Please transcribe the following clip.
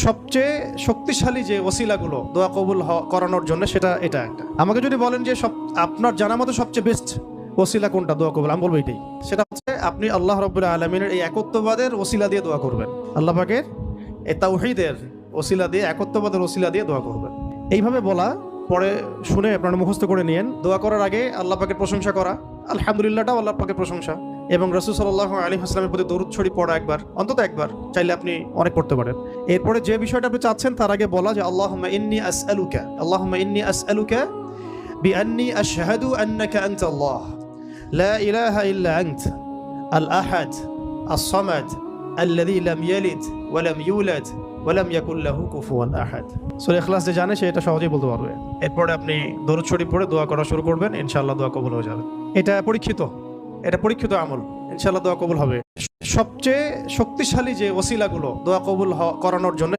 সবচেয়ে শক্তিশালী যে ওসিলাগুলো দোয়া কবুল করানোর জন্য সেটা এটা একটা। আমাকে যদি বলেন যে আপনার জানা মতো সবচেয়ে বেস্ট ওসিলা কোনটা দোয়া কবুল, আমি বলবো এটাই। সেটা হচ্ছে আপনি আল্লাহ রাব্বুল আলামিনের এই একত্ববাদের ওসিলা দিয়ে দোয়া করবেন, আল্লাহ পাকের এই তাওহীদের ওসিলা দিয়ে, একত্ববাদের ওসিলা দিয়ে দোয়া করবেন। এইভাবে বলা, পরে শুনে আপনারা মুখস্থ করে নিয়েন। দোয়া করার আগে আল্লাহ পাকের প্রশংসা করা, আলহামদুলিল্লাহটাও আল্লাহ পাকের প্রশংসা, এবং রাসূল সাল্লাল্লাহু আলাইহি ওয়াসাল্লামের প্রতি দরুদ শরীফ পড়া একবার, অন্তত একবার, চাইলে আপনি অনেক পড়তে পারেন। এরপরে যে বিষয়টা আপনি চাচ্ছেন তার আগে বলা যে আল্লাহুম্মা ইন্নী আসআলুকা বিআন্নী আশহাদু আন্নাকা আনতাল্লাহ লা ইলাহা ইল্লা আনত আল আহাদ আস-সামাদ আল্লাযী লাম ইয়ালিদ ওয়া লাম ইউলাদ ওয়া লাম ইয়াকুল লাহু কুফুয়ান আহাদ। সূরা ইখলাস যে জানে সে এটা সহজেই বলতে পারবে। এরপরে আপনি দরুদ শরীফ পড়ে দোয়া করা শুরু করবেন, ইনশাআল্লাহ দোয়া কবুল হয়ে যাবে। এটা পরীক্ষিত আমল, ইনশাআল্লাহ দোয়া কবুল হবে। সবচেয়ে শক্তিশালী যে ওসিলাগুলো দোয়া কবুল করানোর জন্য